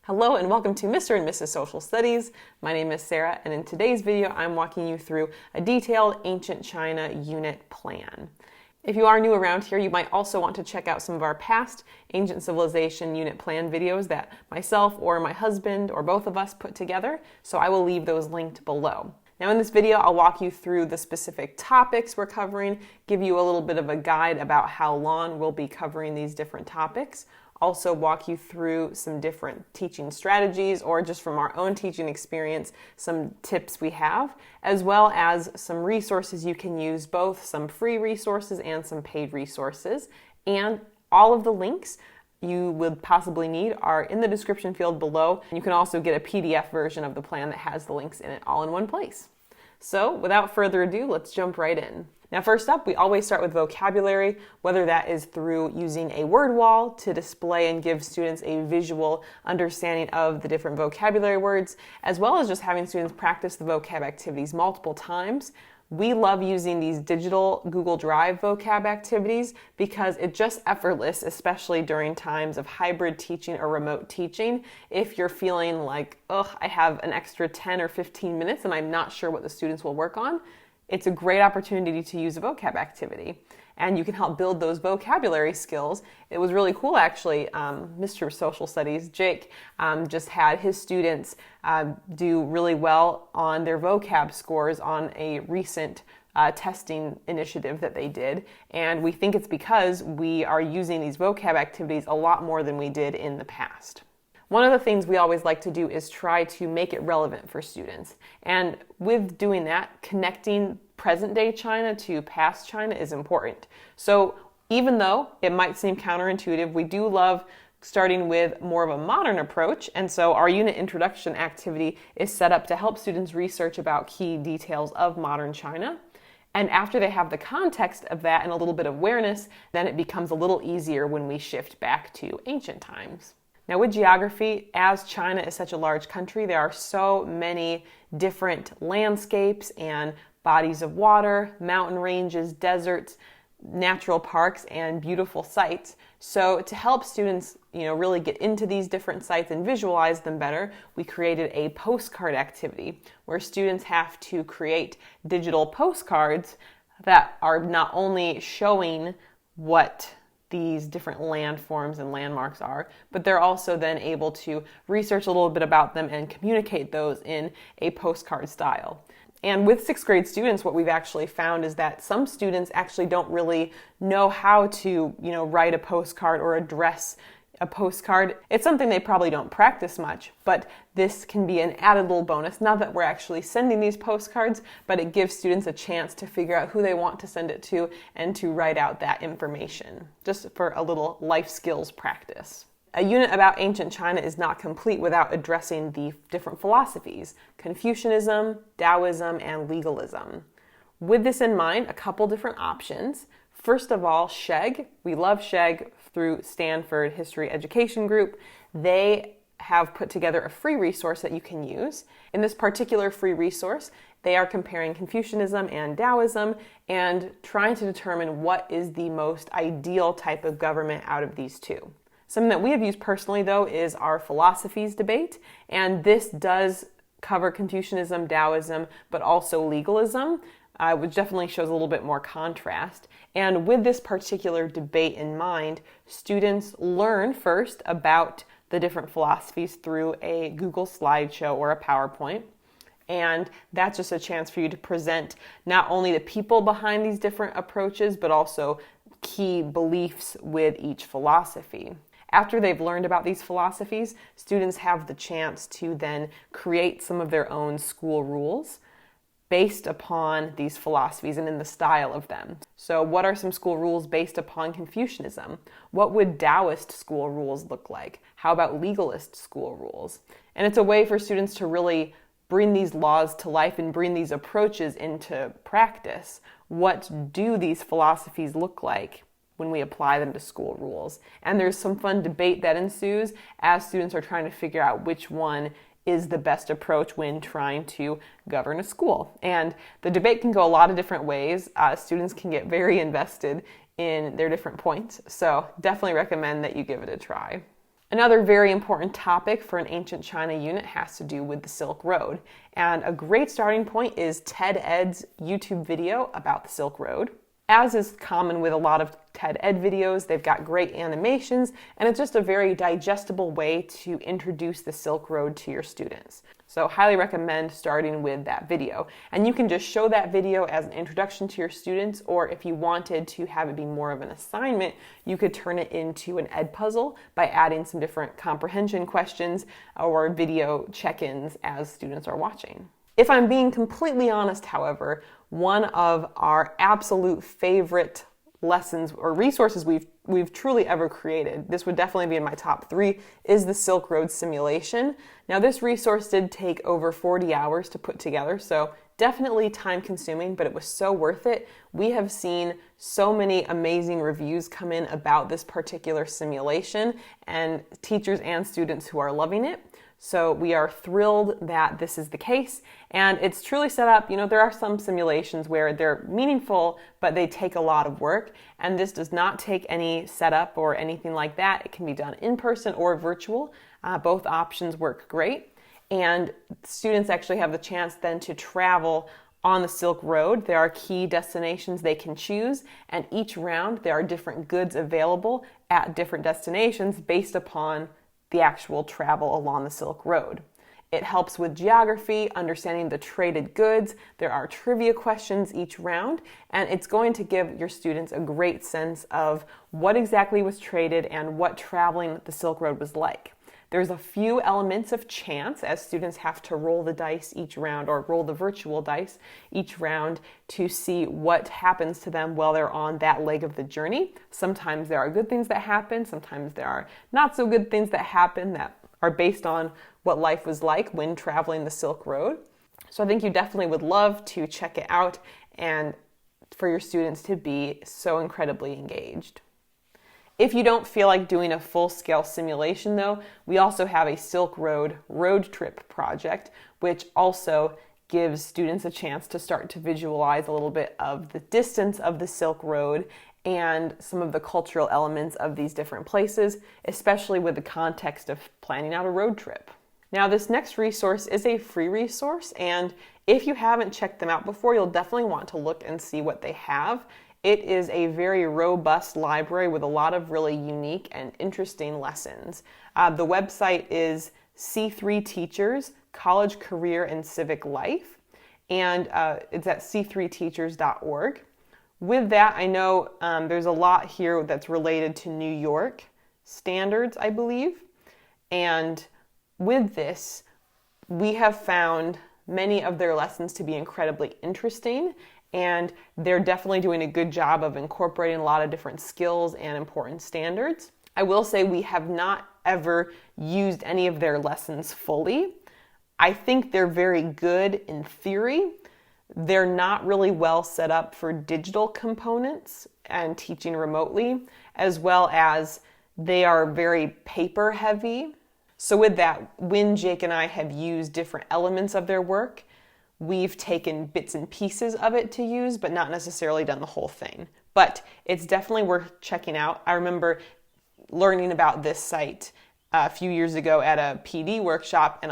Hello and welcome to Mr. and Mrs. Social Studies. My name is Sarah, and in today's video I'm walking you through a detailed Ancient China unit plan. If you are new around here, you might also want to check out some of our past Ancient Civilization unit plan videos that myself or my husband or both of us put together, so I will leave those linked below. Now in this video, I'll walk you through the specific topics we're covering, give you a little bit of a guide about how long we'll be covering these different topics, also walk you through some different teaching strategies or just from our own teaching experience, some tips we have, as well as some resources you can use, both some free resources and some paid resources. And all of the links you would possibly need are in the description field below. You can also get a PDF version of the plan that has the links in it all in one place. So without further ado, let's jump right in. Now first up, we always start with vocabulary, whether that is through using a word wall to display and give students a visual understanding of the different vocabulary words, as well as just having students practice the vocab activities multiple times. We love using these digital Google Drive vocab activities because it's just effortless, especially during times of hybrid teaching or remote teaching. If you're feeling like, I have an extra 10 or 15 minutes and I'm not sure what the students will work on, it's a great opportunity to use a vocab activity. And you can help build those vocabulary skills. It was really cool, actually. Mr. Social Studies, Jake, just had his students do really well on their vocab scores on a recent testing initiative that they did. And we think it's because we are using these vocab activities a lot more than we did in the past. One of the things we always like to do is try to make it relevant for students. And with doing that, connecting present-day China to past China is important. So even though it might seem counterintuitive, we do love starting with more of a modern approach. And so our unit introduction activity is set up to help students research about key details of modern China. And after they have the context of that and a little bit of awareness, then it becomes a little easier when we shift back to ancient times. Now with geography, as China is such a large country, there are so many different landscapes and bodies of water, mountain ranges, deserts, natural parks, and beautiful sites. So to help students, really get into these different sites and visualize them better, we created a postcard activity where students have to create digital postcards that are not only showing what these different landforms and landmarks are, but they're also then able to research a little bit about them and communicate those in a postcard style. And with sixth grade students, what we've actually found is that some students actually don't really know how to, write a postcard or address a postcard. It's something they probably don't practice much, but this can be an added little bonus. Not that we're actually sending these postcards, but it gives students a chance to figure out who they want to send it to and to write out that information, just for a little life skills practice. A unit about ancient China is not complete without addressing the different philosophies: Confucianism, Taoism, and legalism. With this in mind, a couple different options. First of all, SHEG. We love SHEG through Stanford History Education Group. They have put together a free resource that you can use. In this particular free resource, they are comparing Confucianism and Taoism and trying to determine what is the most ideal type of government out of these two. Something that we have used personally, though, is our Philosophies Debate, and this does cover Confucianism, Taoism, but also legalism, which definitely shows a little bit more contrast. And with this particular debate in mind, students learn first about the different philosophies through a Google slideshow or a PowerPoint. And that's just a chance for you to present not only the people behind these different approaches, but also key beliefs with each philosophy. After they've learned about these philosophies, students have the chance to then create some of their own school rules based upon these philosophies and in the style of them. So what are some school rules based upon Confucianism? What would Taoist school rules look like? How about legalist school rules? And it's a way for students to really bring these laws to life and bring these approaches into practice. What do these philosophies look like when we apply them to school rules? And there's some fun debate that ensues as students are trying to figure out which one is the best approach when trying to govern a school. And the debate can go a lot of different ways. Students can get very invested in their different points. So definitely recommend that you give it a try. Another very important topic for an ancient China unit has to do with the Silk Road. And a great starting point is TED Ed's YouTube video about the Silk Road. As is common with a lot of TED Ed videos, they've got great animations, and it's just a very digestible way to introduce the Silk Road to your students. So highly recommend starting with that video. And you can just show that video as an introduction to your students, or if you wanted to have it be more of an assignment, you could turn it into an ed puzzle by adding some different comprehension questions or video check-ins as students are watching. If I'm being completely honest, however, one of our absolute favorite lessons or resources we've truly ever created, this would definitely be in my top 3, is the Silk Road simulation. Now this resource did take over 40 hours to put together, so definitely time consuming, but it was so worth it. We have seen so many amazing reviews come in about this particular simulation, and teachers and students who are loving it. So we are thrilled that this is the case, and it's truly set up. There are some simulations where they're meaningful, but they take a lot of work, and this does not take any setup or anything like that. It can be done in person or virtual. Both options work great, and students actually have the chance then to travel on the Silk Road. There are key destinations they can choose, and each round there are different goods available at different destinations based upon the actual travel along the Silk Road. It helps with geography, understanding the traded goods. There are trivia questions each round, and it's going to give your students a great sense of what exactly was traded and what traveling the Silk Road was like. There's a few elements of chance as students have to roll the dice each round, or roll the virtual dice each round, to see what happens to them while they're on that leg of the journey. Sometimes there are good things that happen, sometimes there are not so good things that happen that are based on what life was like when traveling the Silk Road. So I think you definitely would love to check it out and for your students to be so incredibly engaged. If you don't feel like doing a full-scale simulation though, we also have a Silk Road road trip project, which also gives students a chance to start to visualize a little bit of the distance of the Silk Road and some of the cultural elements of these different places, especially with the context of planning out a road trip. Now, this next resource is a free resource, and if you haven't checked them out before, you'll definitely want to look and see what they have. It is a very robust library with a lot of really unique and interesting lessons. The website is C3 Teachers, College, Career, and Civic Life, and it's at c3teachers.org. With that, I know there's a lot here that's related to New York standards, I believe, and with this, we have found many of their lessons to be incredibly interesting, and they're definitely doing a good job of incorporating a lot of different skills and important standards. I will say we have not ever used any of their lessons fully. I think they're very good in theory. They're not really well set up for digital components and teaching remotely, as well as they are very paper heavy. So with that, when Jake and I have used different elements of their work, we've taken bits and pieces of it to use, but not necessarily done the whole thing. But it's definitely worth checking out. I remember learning about this site a few years ago at a PD workshop, and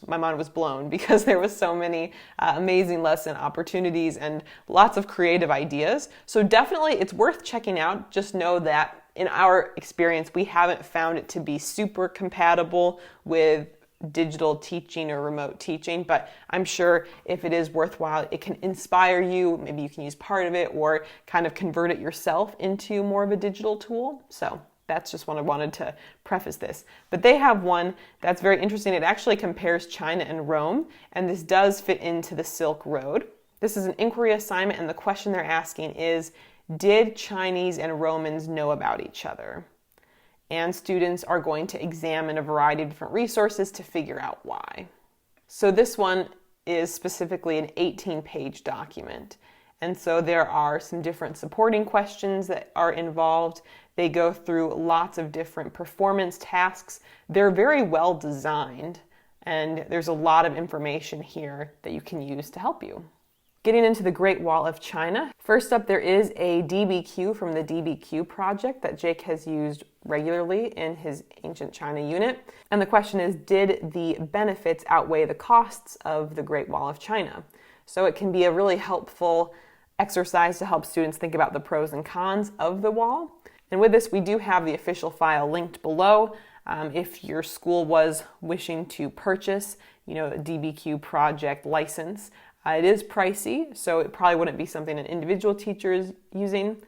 my mind was blown because there was so many amazing lesson opportunities and lots of creative ideas. So definitely it's worth checking out. Just know that in our experience, we haven't found it to be super compatible with digital teaching or remote teaching, but I'm sure if it is worthwhile, it can inspire you. Maybe you can use part of it or kind of convert it yourself into more of a digital tool. So that's just what I wanted to preface this. But they have one that's very interesting. It actually compares China and Rome, and this does fit into the Silk Road. This is an inquiry assignment, and the question they're asking is, did Chinese and Romans know about each other? And students are going to examine a variety of different resources to figure out why. So this one is specifically an 18-page document. And so there are some different supporting questions that are involved. They go through lots of different performance tasks. They're very well designed, and there's a lot of information here that you can use to help you. Getting into the Great Wall of China. First up, there is a DBQ from the DBQ project that Jake has used regularly in his Ancient China unit. And the question is, did the benefits outweigh the costs of the Great Wall of China? So it can be a really helpful exercise to help students think about the pros and cons of the wall. And with this, we do have the official file linked below. If your school was wishing to purchase, a DBQ project license, it is pricey, so it probably wouldn't be something an individual teacher is using.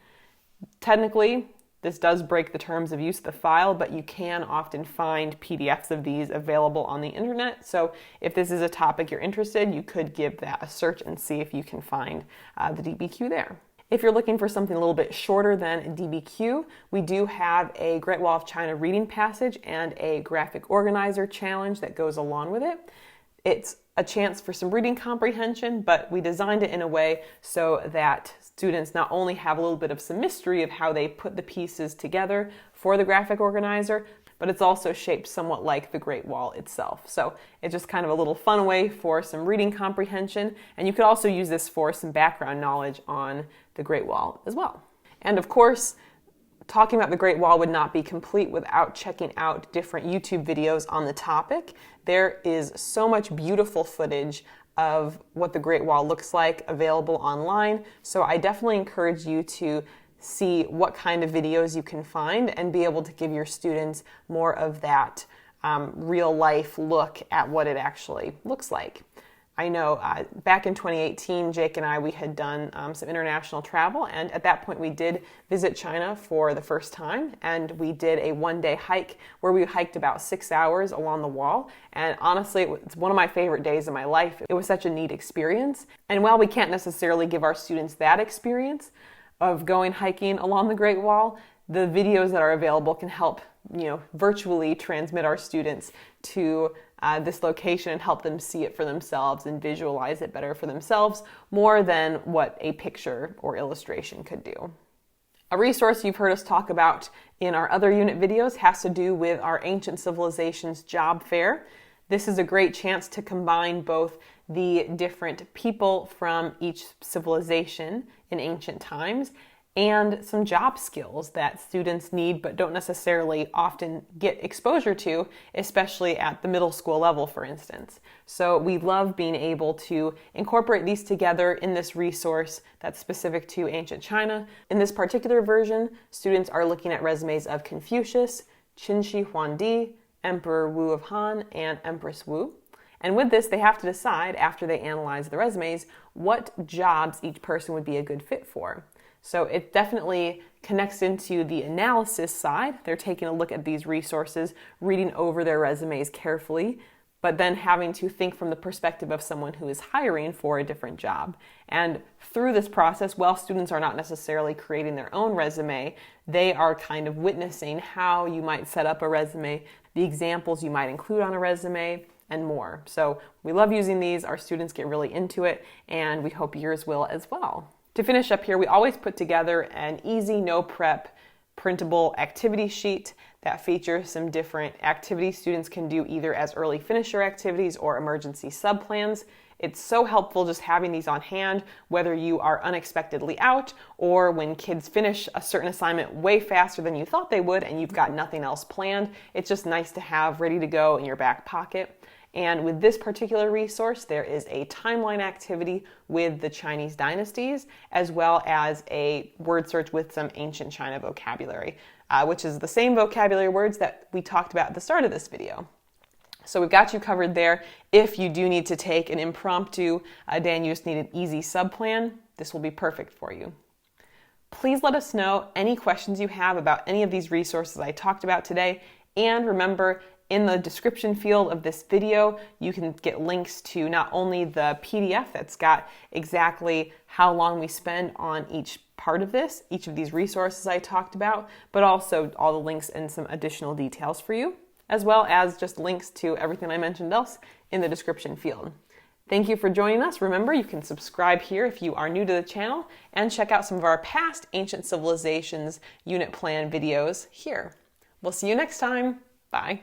Technically, this does break the terms of use of the file, but you can often find PDFs of these available on the internet. So if this is a topic you're interested, you could give that a search and see if you can find the DBQ there. If you're looking for something a little bit shorter than DBQ, we do have a Great Wall of China reading passage and a graphic organizer challenge that goes along with it. It's a chance for some reading comprehension, but we designed it in a way so that students not only have a little bit of some mystery of how they put the pieces together for the graphic organizer, but it's also shaped somewhat like the Great Wall itself. So it's just kind of a little fun way for some reading comprehension, and you could also use this for some background knowledge on the Great Wall as well. And of course, talking about the Great Wall would not be complete without checking out different YouTube videos on the topic. There is so much beautiful footage of what the Great Wall looks like available online, so I definitely encourage you to see what kind of videos you can find and be able to give your students more of that real life look at what it actually looks like. I know back in 2018, Jake and we had done some international travel, and at that point we did visit China for the first time, and we did a one-day hike where we hiked about 6 hours along the wall, and honestly, it's one of my favorite days of my life. It was such a neat experience, and while we can't necessarily give our students that experience of going hiking along the Great Wall, the videos that are available can help virtually transmit our students to this location and help them see it for themselves and visualize it better for themselves more than what a picture or illustration could do. A resource you've heard us talk about in our other unit videos has to do with our Ancient Civilizations job fair. This is a great chance to combine both the different people from each civilization in ancient times and some job skills that students need but don't necessarily often get exposure to, especially at the middle school level, for instance. So we love being able to incorporate these together in this resource that's specific to ancient China. In this particular version, students are looking at resumes of Confucius, Qin Shi Huangdi, Emperor Wu of Han, and Empress Wu. And with this, they have to decide, after they analyze the resumes, what jobs each person would be a good fit for. So it definitely connects into the analysis side. They're taking a look at these resources, reading over their resumes carefully, but then having to think from the perspective of someone who is hiring for a different job. And through this process, while students are not necessarily creating their own resume, they are kind of witnessing how you might set up a resume, the examples you might include on a resume, and more. So we love using these. Our students get really into it, and we hope yours will as well. To finish up here, we always put together an easy, no prep, printable activity sheet that features some different activities students can do either as early finisher activities or emergency subplans. It's so helpful just having these on hand, whether you are unexpectedly out or when kids finish a certain assignment way faster than you thought they would and you've got nothing else planned. It's just nice to have ready to go in your back pocket. And with this particular resource, there is a timeline activity with the Chinese dynasties, as well as a word search with some ancient China vocabulary, which is the same vocabulary words that we talked about at the start of this video. So we've got you covered there. If you do need to take an impromptu day and you just need an easy subplan, this will be perfect for you. Please let us know any questions you have about any of these resources I talked about today. And remember, in the description field of this video, you can get links to not only the PDF that's got exactly how long we spend on each part of this, each of these resources I talked about, but also all the links and some additional details for you, as well as just links to everything I mentioned else in the description field. Thank you for joining us. Remember, you can subscribe here if you are new to the channel and check out some of our past Ancient Civilizations unit plan videos here. We'll see you next time. Bye.